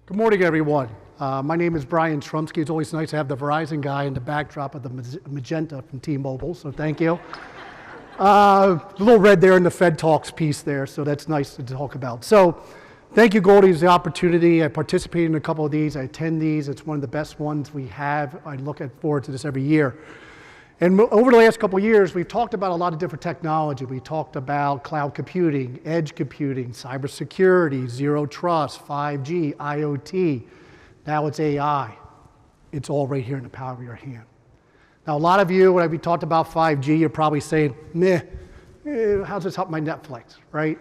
Good morning, everyone. My name is Bryan Schromsky. It's always nice to have the Verizon guy in the backdrop of the magenta from T-Mobile, so thank you. A little red there in the FedTalks piece there, so that's nice to talk about. So thank you, Goldie, for the opportunity. I participate in a couple of these. I attend these. It's one of the best ones we have. I look forward to this every year. And over the last couple of years, we've talked about a lot of different technology. We talked about cloud computing, edge computing, cybersecurity, zero trust, 5G, IoT. Now it's AI. It's all right here in the palm of your hand. Now, a lot of you, when we talked about 5G, you're probably saying, meh, how's this help my Netflix, right?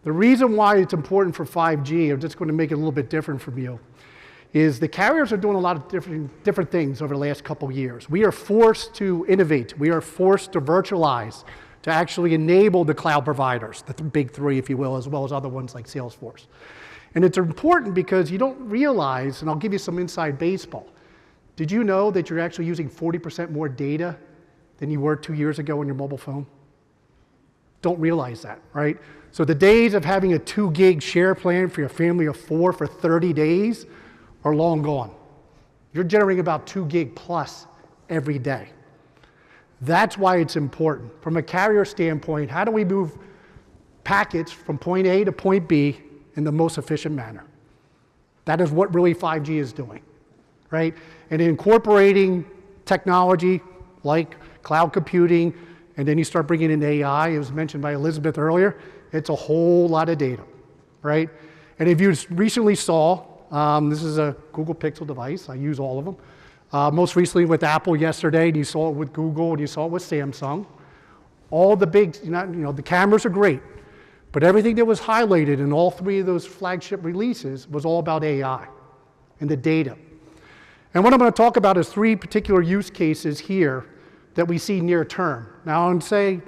The reason why it's important for 5G, I'm just going to make it a little bit different from you, is the carriers are doing a lot of different things over the last couple of years. We are forced to innovate. We are forced to virtualize, to actually enable the cloud providers, the big three, if you will, as well as other ones like Salesforce. And it's important because you don't realize, and I'll give you some inside baseball. Did you know that you're actually using 40% more data than you were 2 years ago on your mobile phone? Don't realize that, right? So the days of having a 2 gig share plan for your family of 4 for 30 days are long gone. You're generating about 2 gig plus every day. That's why it's important. From a carrier standpoint, how do we move packets from point A to point B in the most efficient manner? That is what really 5G is doing, right? And incorporating technology like cloud computing, and then you start bringing in AI, it was mentioned by Elizabeth earlier, it's a whole lot of data, right? And if you recently saw, this is a Google Pixel device. I use all of them. Most recently with Apple yesterday, and you saw it with Google, and you saw it with Samsung. All the big, the cameras are great, but everything that was highlighted in all 3 of those flagship releases was all about AI and the data. And what I'm going to talk about is 3 particular use cases here that we see near term. Now, I would say,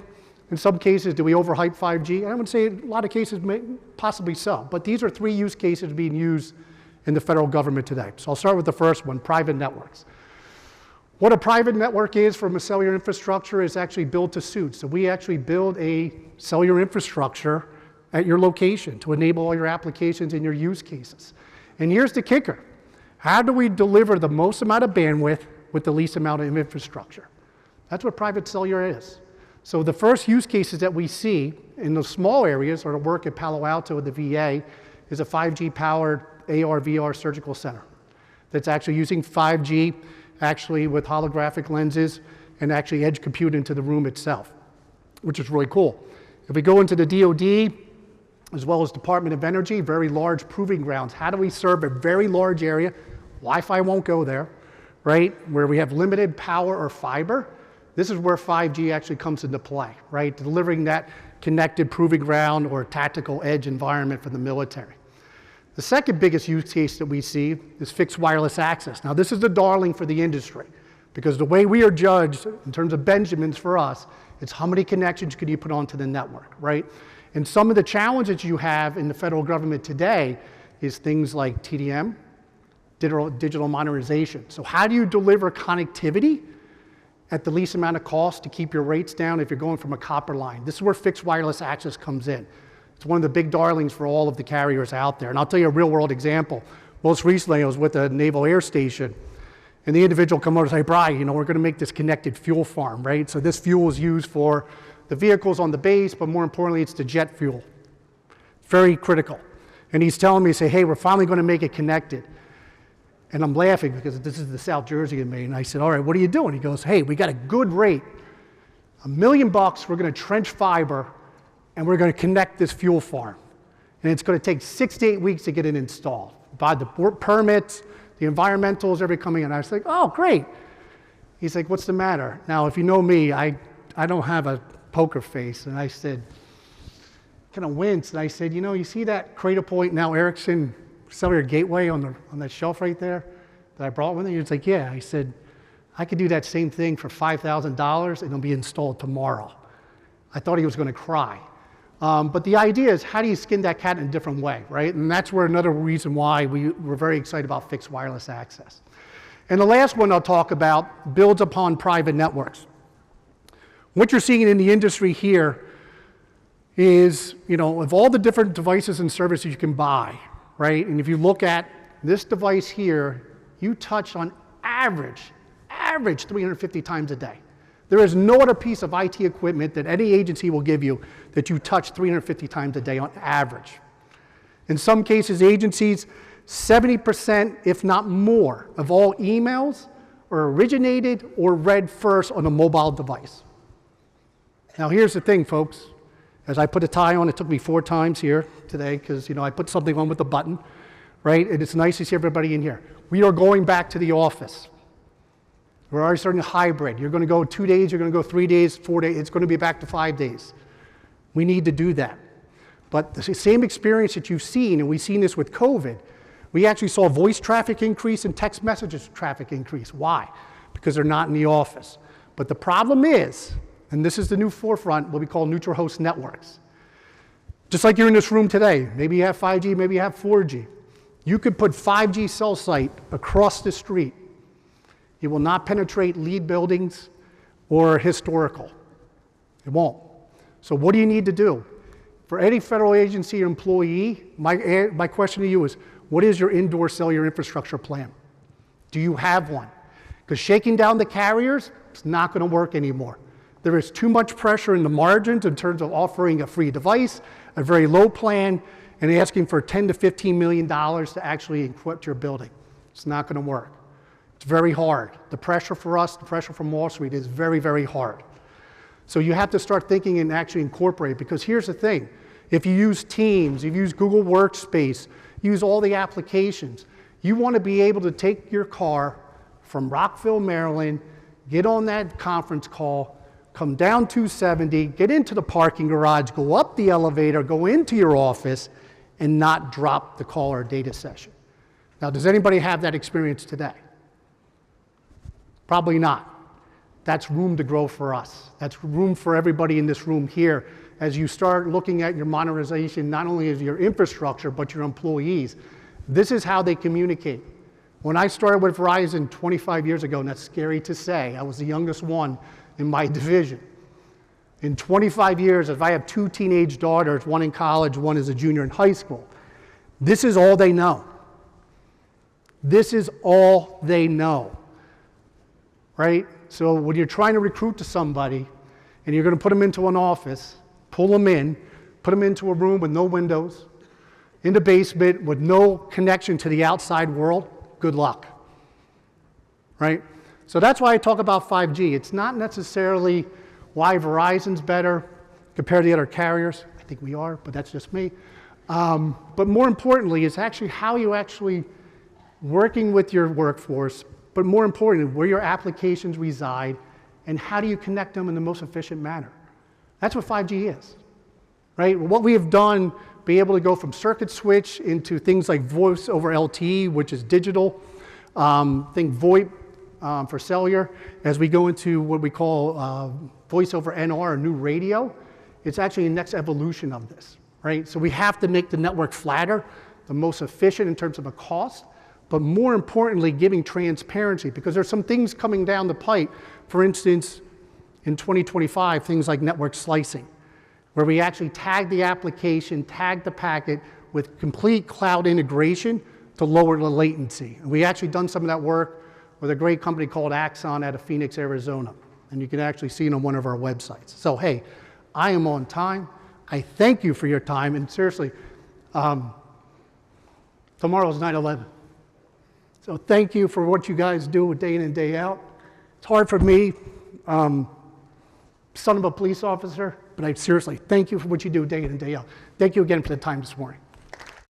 in some cases, do we overhype 5G? I would say in a lot of cases, possibly so. But these are 3 use cases being used in the federal government today. So I'll start with the first one, private networks. What a private network is from a cellular infrastructure is actually built to suit. So we actually build a cellular infrastructure at your location to enable all your applications and your use cases. And here's the kicker. How do we deliver the most amount of bandwidth with the least amount of infrastructure? That's what private cellular is. So the first use cases that we see in those small areas or to work at Palo Alto at the VA is a 5G-powered AR/VR surgical center that's actually using 5G actually with holographic lenses and actually edge compute into the room itself, which is really cool. If we go into the DoD, as well as Department of Energy, very large proving grounds. How do we serve a very large area? Wi-Fi won't go there, right? Where we have limited power or fiber, this is where 5G actually comes into play, right? Delivering that connected proving ground or tactical edge environment for the military. The second biggest use case that we see is fixed wireless access. Now, this is the darling for the industry because the way we are judged in terms of Benjamins for us, it's how many connections can you put onto the network, right? And some of the challenges you have in the federal government today is things like TDM, digital modernization. So how do you deliver connectivity at the least amount of cost to keep your rates down if you're going from a copper line? This is where fixed wireless access comes in. It's one of the big darlings for all of the carriers out there. And I'll tell you a real world example. Most recently, I was with a Naval Air Station, and the individual come over and say, Bryan, we're going to make this connected fuel farm, right? So this fuel is used for the vehicles on the base, but more importantly, it's the jet fuel. Very critical. And he's telling me, hey, we're finally going to make it connected. And I'm laughing because this is the South Jersey in me. And I said, all right, what are you doing? He goes, hey, we got a good rate. $1 million, we're going to trench fiber, and we're going to connect this fuel farm. And it's going to take 6 to 8 weeks to get it installed. Buy the permits, the environmentals, everything coming in. I was like, oh, great. He's like, what's the matter? Now, if you know me, I don't have a poker face. And I said, kind of winced. And I said, you see that Cradle Point, now Ericsson cellular gateway on that shelf right there that I brought with me? He was like, yeah. I said, I could do that same thing for $5,000 and it'll be installed tomorrow. I thought he was going to cry. But the idea is, how do you skin that cat in a different way, right? And that's where another reason why we're very excited about fixed wireless access. And the last one I'll talk about builds upon private networks. What you're seeing in the industry here is, of all the different devices and services you can buy, right? And if you look at this device here, you touch on average 350 times a day. There is no other piece of IT equipment that any agency will give you that you touch 350 times a day on average. In some cases, agencies, 70%, if not more, of all emails are originated or read first on a mobile device. Now here's the thing, folks. As I put a tie on, it took me 4 times here today because I put something on with a button, right? And it's nice to see everybody in here. We are going back to the office. We're already starting a hybrid. You're going to go 2 days, you're going to go 3 days, 4 days. It's going to be back to 5 days. We need to do that. But the same experience that you've seen, and we've seen this with COVID, we actually saw voice traffic increase and text messages traffic increase. Why? Because they're not in the office. But the problem is, and this is the new forefront, what we call neutral host networks. Just like you're in this room today, maybe you have 5G, maybe you have 4G. You could put 5G cell site across the street. It will not penetrate lead buildings or historical. It won't. So what do you need to do? For any federal agency or employee, my question to you is, what is your indoor cellular infrastructure plan? Do you have one? Because shaking down the carriers, it's not going to work anymore. There is too much pressure in the margins in terms of offering a free device, a very low plan, and asking for $10 to $15 million to actually equip your building. It's not going to work. It's very hard. The pressure for us, the pressure from Wall Street is very, very hard. So you have to start thinking and actually incorporate, because here's the thing. If you use Teams, if you use Google Workspace, use all the applications, you want to be able to take your car from Rockville, Maryland, get on that conference call, come down 270, get into the parking garage, go up the elevator, go into your office, and not drop the call or data session. Now, does anybody have that experience today? Probably not. That's room to grow for us. That's room for everybody in this room here as you start looking at your modernization, not only of your infrastructure, but your employees. This is how they communicate. When I started with Verizon 25 years ago, and that's scary to say, I was the youngest one in my division. In 25 years, if I have 2 teenage daughters, one in college, one is a junior in high school, this is all they know. This is all they know, right? So when you're trying to recruit to somebody and you're going to put them into an office, pull them in, put them into a room with no windows, in the basement with no connection to the outside world, good luck, right? So that's why I talk about 5G. It's not necessarily why Verizon's better compared to the other carriers. I think we are, but that's just me. But more importantly, it's actually how you actually working with your workforce, but more importantly, where your applications reside and how do you connect them in the most efficient manner. That's what 5G is, right? What we have done, be able to go from circuit switch into things like voice over LTE, which is digital, think VoIP for cellular, as we go into what we call voice over NR, or new radio. It's actually the next evolution of this, right? So we have to make the network flatter, the most efficient in terms of a cost, but more importantly, giving transparency, because there's some things coming down the pipe. For instance, in 2025, things like network slicing, where we actually tag the application, tag the packet with complete cloud integration to lower the latency. And we actually done some of that work with a great company called Axon out of Phoenix, Arizona. And you can actually see it on one of our websites. So hey, I am on time. I thank you for your time. And seriously, tomorrow's 9/11. So thank you for what you guys do day in and day out. It's hard for me, son of a police officer, but I seriously thank you for what you do day in and day out. Thank you again for the time this morning.